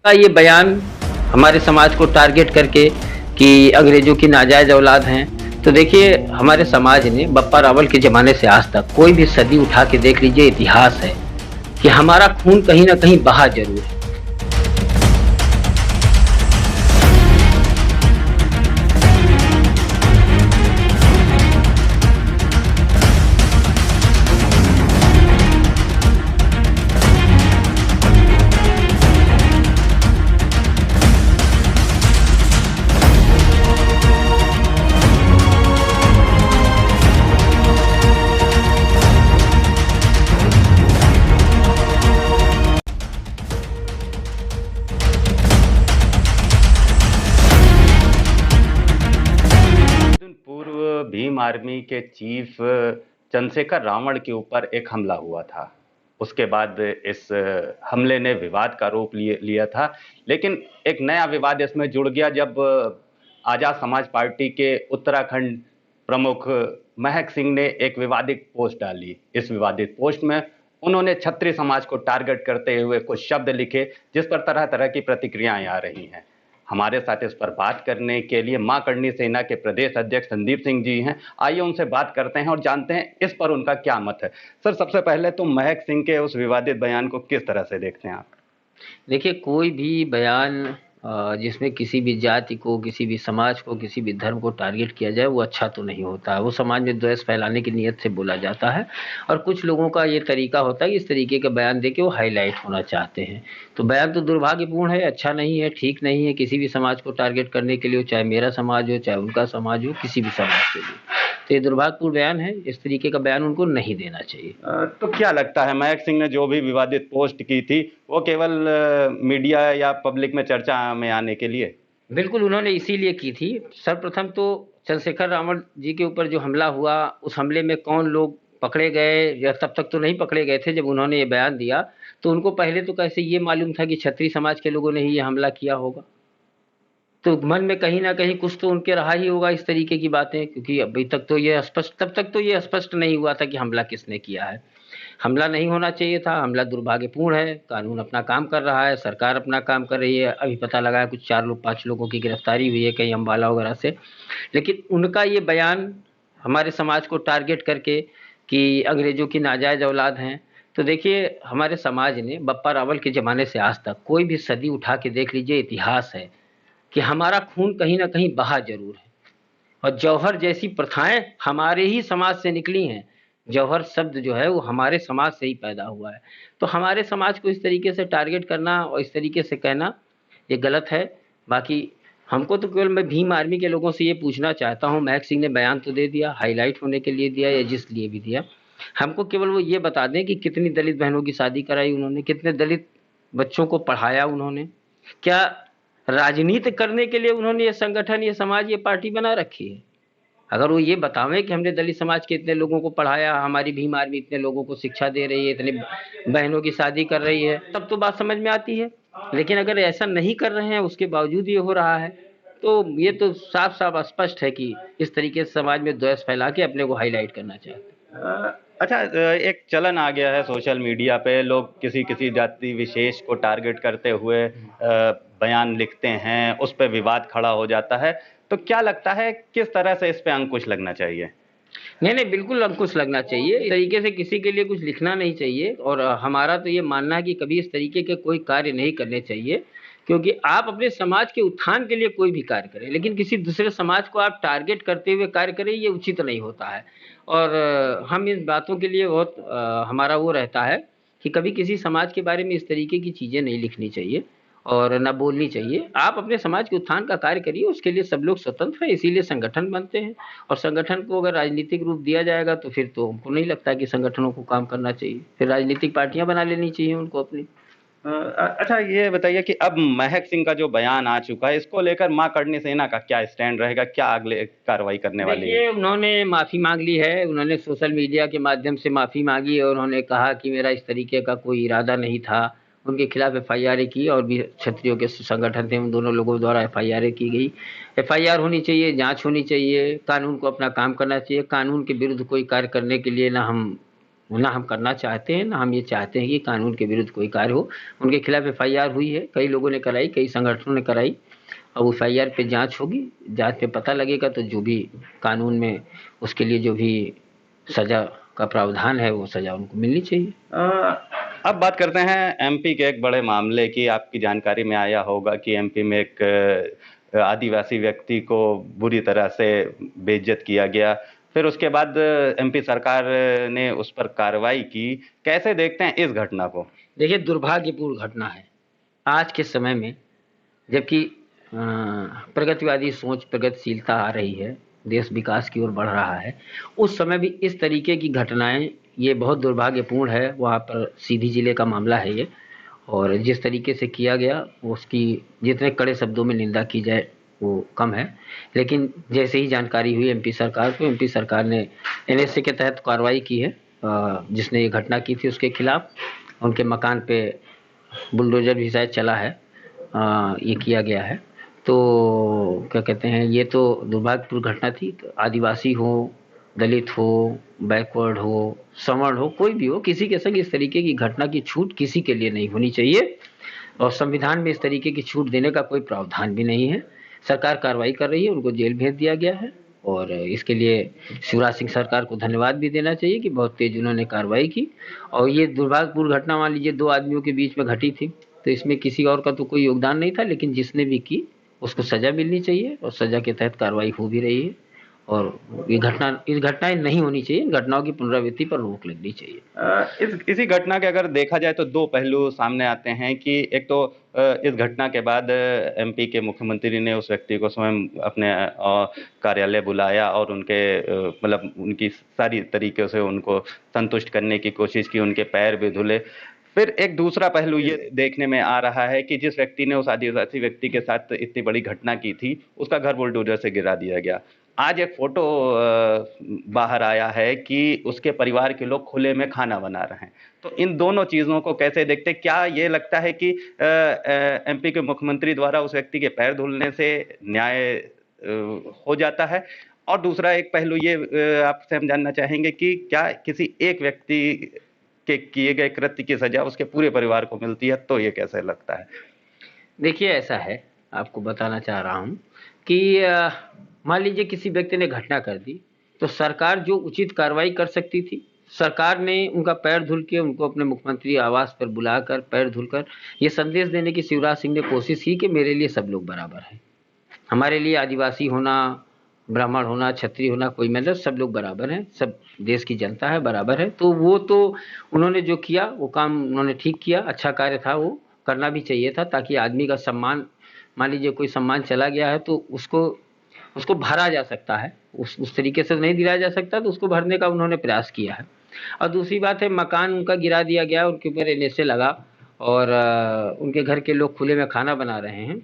का ये बयान हमारे समाज को टारगेट करके कि अंग्रेजों की नाजायज औलाद हैं। तो देखिए, हमारे समाज ने बप्पा रावल के जमाने से आज तक कोई भी सदी उठा के देख लीजिए, इतिहास है कि हमारा खून कहीं ना कहीं बहा जरूर है। दिन पूर्व भीम आर्मी के चीफ चंद्रशेखर रावण के ऊपर एक हमला हुआ था। उसके बाद इस हमले ने विवाद का रूप लिया था, लेकिन एक नया विवाद इसमें जुड़ गया जब आजाद समाज पार्टी के उत्तराखंड प्रमुख महक सिंह ने एक विवादित पोस्ट डाली। इस विवादित पोस्ट में उन्होंने छत्री समाज को टारगेट करते हुए कुछ शब्द लिखे, जिस पर तरह तरह की प्रतिक्रियाएं आ रही हैं। हमारे साथ इस पर बात करने के लिए मां करणी सेना के प्रदेश अध्यक्ष संदीप सिंह जी हैं। आइए उनसे बात करते हैं और जानते हैं इस पर उनका क्या मत है। सर, सबसे पहले तो महक सिंह के उस विवादित बयान को किस तरह से देखते हैं आप? देखिए, कोई भी बयान जिसमें किसी भी जाति को, किसी भी समाज को, किसी भी धर्म को टारगेट किया जाए, वो अच्छा तो नहीं होता है। वो समाज में द्वेष फैलाने की नीयत से बोला जाता है। और कुछ लोगों का ये तरीका होता है कि इस तरीके का बयान देके वो हाईलाइट होना चाहते हैं। तो बयान तो दुर्भाग्यपूर्ण है, अच्छा नहीं है, ठीक नहीं है किसी भी समाज को टारगेट करने के लिए, चाहे मेरा समाज हो, चाहे उनका समाज हो, किसी भी समाज के लिए। तो ये दुर्भाग्यपूर्ण बयान है। इस तरीके का बयान उनको नहीं देना चाहिए। तो क्या लगता है, महक सिंह ने जो भी विवादित पोस्ट की थी वो केवल मीडिया या पब्लिक में चर्चा में आने के लिए? बिल्कुल, उन्होंने इसीलिए की थी। सर्वप्रथम तो चंद्रशेखर रावण जी के ऊपर जो हमला हुआ, उस हमले में कौन लोग पकड़े गए या तब तक तो नहीं पकड़े गए थे जब उन्होंने ये बयान दिया। तो उनको पहले तो कैसे ये मालूम था कि क्षत्रिय समाज के लोगों ने ही ये हमला किया होगा। तो मन में कहीं न कहीं कुछ तो उनके रहा ही होगा इस तरीके की बातें, क्योंकि अभी तक तो ये स्पष्ट तब तक तो ये स्पष्ट नहीं हुआ था कि हमला किसने किया है। हमला नहीं होना चाहिए था, हमला दुर्भाग्यपूर्ण है, कानून अपना काम कर रहा है, सरकार अपना काम कर रही है। अभी पता लगा है कुछ 4 लोग 5 लोगों की गिरफ्तारी हुई है कहीं अम्बाला वगैरह से। लेकिन उनका ये बयान हमारे समाज को टारगेट करके कि अंग्रेजों की नाजायज़ औलाद हैं। तो देखिए, हमारे समाज ने बप्पा रावल के ज़माने से आज तक कोई भी सदी उठा के देख लीजिए, इतिहास है कि हमारा खून कहीं न कहीं बहा ज़रूर है। और जौहर जैसी प्रथाएँ हमारे ही समाज से निकली हैं। जौहर शब्द जो है वो हमारे समाज से ही पैदा हुआ है। तो हमारे समाज को इस तरीके से टारगेट करना और इस तरीके से कहना, ये गलत है। बाकी हमको तो केवल, मैं भीम आर्मी के लोगों से ये पूछना चाहता हूँ, महक सिंह ने बयान तो दे दिया, हाइलाइट होने के लिए दिया या जिस लिए भी दिया। हमको केवल वो ये बता दें कि कितनी दलित बहनों की शादी कराई उन्होंने, कितने दलित बच्चों को पढ़ाया उन्होंने। क्या राजनीति करने के लिए उन्होंने ये संगठन, ये समाज, ये पार्टी बना रखी है? अगर वो ये बतावें कि हमने दलित समाज के इतने लोगों को पढ़ाया, हमारी भीम आर्मी इतने लोगों को शिक्षा दे रही है, इतने बहनों की शादी कर रही है, तब तो बात समझ में आती है। लेकिन अगर ऐसा नहीं कर रहे हैं, उसके बावजूद ये हो रहा है, तो ये तो साफ-साफ स्पष्ट है कि इस तरीके से समाज में द्वेष फैला के अपने को हाइलाइट करना चाहते हैं। अच्छा, एक चलन आ गया है सोशल मीडिया पे, लोग किसी किसी जाति विशेष को टारगेट करते हुए बयान लिखते हैं, उस पे विवाद खड़ा हो जाता है। तो क्या लगता है किस तरह से इस पे अंकुश लगना चाहिए? नहीं, नहीं, बिल्कुल अंकुश लगना चाहिए। इस तरीके से किसी के लिए कुछ लिखना नहीं चाहिए। और हमारा तो ये मानना है कि कभी इस तरीके के कोई कार्य नहीं करने चाहिए, क्योंकि आप अपने समाज के उत्थान के लिए कोई भी कार्य करें, लेकिन किसी दूसरे समाज को आप टारगेट करते हुए कार्य करें, ये उचित नहीं होता है। और हम इन बातों के लिए बहुत हमारा वो रहता है कि कभी किसी समाज के बारे में इस तरीके की चीज़ें नहीं लिखनी चाहिए और ना बोलनी चाहिए। आप अपने समाज के उत्थान का कार्य करिए, उसके लिए सब लोग स्वतंत्र हैं, इसीलिए संगठन बनते हैं। और संगठन को अगर राजनीतिक रूप दिया जाएगा तो फिर तो हमको नहीं लगता कि संगठनों को काम करना चाहिए, फिर राजनीतिक पार्टियां बना लेनी चाहिए उनको अपनी। अच्छा, ये बताइए कि अब महक सिंह का जो बयान आ चुका है, इसको लेकर मां करणी सेना का क्या स्टैंड रहेगा? क्या अगले कार्रवाई करने वाली है? देखिए, उन्होंने माफ़ी मांग ली है, उन्होंने सोशल मीडिया के माध्यम से माफ़ी मांगी और उन्होंने कहा कि मेरा इस तरीके का कोई इरादा नहीं था। उनके खिलाफ एफआईआर की और भी क्षत्रियों के संगठन थे, उन दोनों लोगों द्वारा एफआईआर की गई। एफआईआर होनी चाहिए, जांच होनी चाहिए, कानून को अपना काम करना चाहिए। कानून के विरुद्ध कोई कार्य करने के लिए ना हम ना हम करना चाहते हैं, ना हम ये चाहते हैं कि कानून के विरुद्ध कोई कार्य हो। उनके खिलाफ एफआईआर हुई है, कई लोगों ने कराई, कई संगठनों ने कराई। अब एफआईआर पे जांच होगी, जांच पे पता लगेगा तो जो भी कानून में उसके लिए जो भी सजा का प्रावधान है वो सजा उनको मिलनी चाहिए। अब बात करते हैं एमपी के एक बड़े मामले की। आपकी जानकारी में आया होगा कि एमपी में एक आदिवासी व्यक्ति को बुरी तरह से बेइज्जत किया गया, फिर उसके बाद एमपी सरकार ने उस पर कार्रवाई की। कैसे देखते हैं इस घटना को? देखिए, दुर्भाग्यपूर्ण घटना है आज के समय में, जबकि प्रगतिवादी सोच, प्रगतिशीलता आ रही है, देश विकास की ओर बढ़ रहा है, उस समय भी इस तरीके की घटनाएं, ये बहुत दुर्भाग्यपूर्ण है। वहाँ पर सीधी जिले का मामला है ये, और जिस तरीके से किया गया उसकी जितने कड़े शब्दों में निंदा की जाए वो कम है। लेकिन जैसे ही जानकारी हुई एमपी सरकार को, एमपी सरकार ने एनएसए के तहत कार्रवाई की है। जिसने ये घटना की थी उसके खिलाफ, उनके मकान पे बुलडोजर भी शायद चला है, ये किया गया है। तो क्या कहते हैं, ये तो दुर्भाग्यपूर्ण घटना थी। आदिवासी हो, दलित हो, बैकवर्ड हो, सवर्ण हो, कोई भी हो, किसी के संग इस तरीके की घटना की छूट किसी के लिए नहीं होनी चाहिए, और संविधान में इस तरीके की छूट देने का कोई प्रावधान भी नहीं है। सरकार कार्रवाई कर रही है, उनको जेल भेज दिया गया है, और इसके लिए शिवराज सिंह सरकार को धन्यवाद भी देना चाहिए कि बहुत तेज उन्होंने कार्रवाई की। और ये दुर्भाग्यपूर्ण घटना मान लीजिए 2 आदमियों के बीच में घटी थी, तो इसमें किसी और का तो कोई योगदान नहीं था, लेकिन जिसने भी की उसको सजा मिलनी चाहिए, और सजा के तहत कार्रवाई हो भी रही है। और इस घटनाएं नहीं होनी चाहिए, इन घटनाओं की पुनरावृत्ति पर रोक लगनी चाहिए। इसी घटना के अगर देखा जाए तो 2 पहलू सामने आते हैं कि एक तो इस घटना के बाद एमपी के मुख्यमंत्री ने उस व्यक्ति को स्वयं अपने कार्यालय बुलाया और उनके मतलब उनकी सारी तरीके से उनको संतुष्ट करने की कोशिश की, उनके पैर भी धुले। फिर एक दूसरा पहलू ये देखने में आ रहा है कि जिस व्यक्ति ने उस आदिवासी व्यक्ति के साथ इतनी बड़ी घटना की थी, उसका घर बुलडोजर से गिरा दिया गया। आज एक फोटो बाहर आया है कि उसके परिवार के लोग खुले में खाना बना रहे हैं। तो इन दोनों चीज़ों को कैसे देखते हैं? क्या ये लगता है कि एमपी के मुख्यमंत्री द्वारा उस व्यक्ति के पैर धुलने से न्याय हो जाता है? और दूसरा एक पहलू ये आपसे हम जानना चाहेंगे कि क्या किसी एक व्यक्ति के किए गए कृत्य की सजा उसके पूरे परिवार को मिलती है, तो ये कैसे लगता है? देखिए, ऐसा है, आपको बताना चाह रहा हूँ कि मान लीजिए किसी व्यक्ति ने घटना कर दी, तो सरकार जो उचित कार्रवाई कर सकती थी, सरकार ने उनका पैर धुल के उनको अपने मुख्यमंत्री आवास पर बुलाकर पैर धुलकर ये संदेश देने की शिवराज सिंह ने कोशिश की कि मेरे लिए सब लोग बराबर हैं, हमारे लिए आदिवासी होना, ब्राह्मण होना, क्षत्रिय होना, कोई मतलब सब लोग बराबर हैं, सब देश की जनता है, बराबर है। तो वो तो उन्होंने जो किया वो काम उन्होंने ठीक किया, अच्छा कार्य था, वो करना भी चाहिए था, ताकि आदमी का सम्मान, मान लीजिए कोई सम्मान चला गया है तो उसको उसको भरा जा सकता है, उस तरीके से नहीं दिलाया जा सकता, तो उसको भरने का उन्होंने प्रयास किया है। और दूसरी बात है, मकान उनका गिरा दिया गया, उनके ऊपर एनएसए लगा, और उनके घर के लोग खुले में खाना बना रहे हैं।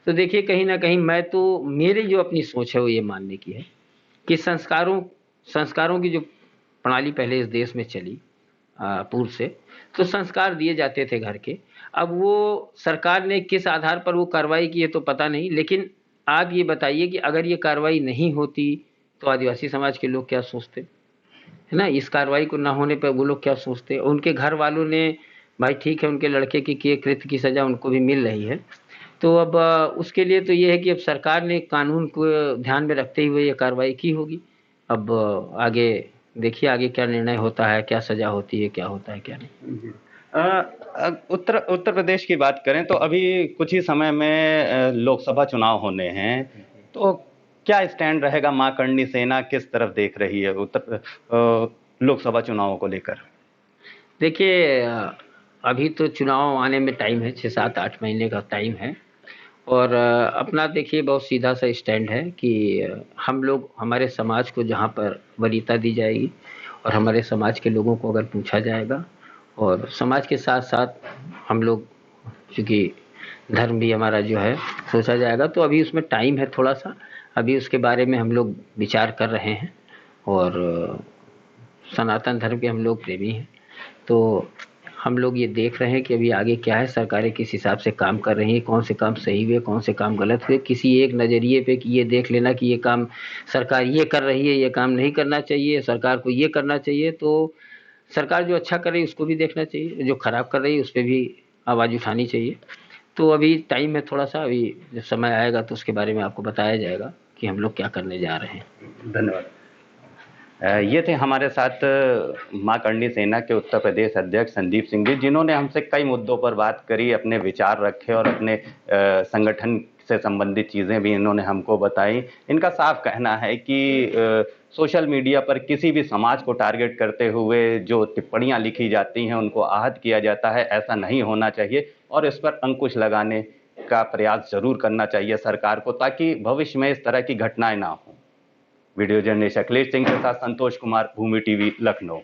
तो देखिए, कहीं ना कहीं मैं तो, मेरी जो अपनी सोच है वो ये मानने की है कि संस्कारों की जो प्रणाली पहले इस देश में चली पूर्व से, तो संस्कार दिए जाते थे घर के। अब वो सरकार ने किस आधार पर वो कार्रवाई की है तो पता नहीं, लेकिन आप ये बताइए कि अगर ये कार्रवाई नहीं होती तो आदिवासी समाज के लोग क्या सोचते, है ना? इस कार्रवाई को ना होने पर वो लोग क्या सोचते? उनके घर वालों ने, भाई ठीक है, उनके लड़के के किए कृत्य की सजा उनको भी मिल रही है, तो अब उसके लिए तो ये है कि अब सरकार ने कानून को ध्यान में रखते हुए ये कार्रवाई की होगी। अब आगे देखिए आगे क्या निर्णय होता है, क्या सजा होती है, क्या होता है क्या नहीं। उत्तर प्रदेश की बात करें तो अभी कुछ ही समय में लोकसभा चुनाव होने हैं, तो क्या स्टैंड रहेगा? मां करणी सेना किस तरफ देख रही है लोकसभा चुनावों को लेकर? देखिए, अभी तो चुनाव आने में टाइम है, 6-7-8 महीने का टाइम है, और अपना देखिए बहुत सीधा सा स्टैंड है कि हम लोग, हमारे समाज को जहाँ पर वरीयता दी जाएगी और हमारे समाज के लोगों को अगर पूछा जाएगा, और समाज के साथ साथ हम लोग, चूँकि धर्म भी हमारा जो है सोचा जाएगा, तो अभी उसमें टाइम है थोड़ा सा, अभी उसके बारे में हम लोग विचार कर रहे हैं, और सनातन धर्म के हम लोग प्रेमी हैं, तो हम लोग ये देख रहे हैं कि अभी आगे क्या है, सरकारें किस हिसाब से काम कर रही हैं, कौन से काम सही हुए, कौन से काम गलत हुए। किसी एक नज़रिए पे कि ये देख लेना कि ये काम सरकार ये कर रही है, ये काम नहीं करना चाहिए, सरकार को ये करना चाहिए, तो सरकार जो अच्छा कर रही है उसको भी देखना चाहिए, जो खराब कर रही है उस पे भी आवाज़ उठानी चाहिए। तो अभी टाइम है थोड़ा सा, अभी जब समय आएगा तो उसके बारे में आपको बताया जाएगा कि हम लोग क्या करने जा रहे हैं। धन्यवाद। ये थे हमारे साथ मां करणी सेना के उत्तर प्रदेश अध्यक्ष संदीप सिंह जी, जिन्होंने हमसे कई मुद्दों पर बात करी, अपने विचार रखे और अपने संगठन से संबंधित चीज़ें भी इन्होंने हमको बताई। इनका साफ कहना है कि सोशल मीडिया पर किसी भी समाज को टारगेट करते हुए जो टिप्पणियां लिखी जाती हैं उनको आहत किया जाता है, ऐसा नहीं होना चाहिए और इस पर अंकुश लगाने का प्रयास जरूर करना चाहिए सरकार को, ताकि भविष्य में इस तरह की घटनाएं ना हो। वीडियो जर्नलिस्ट अखिलेश सिंह के साथ संतोष कुमार, भूमि टीवी, लखनऊ।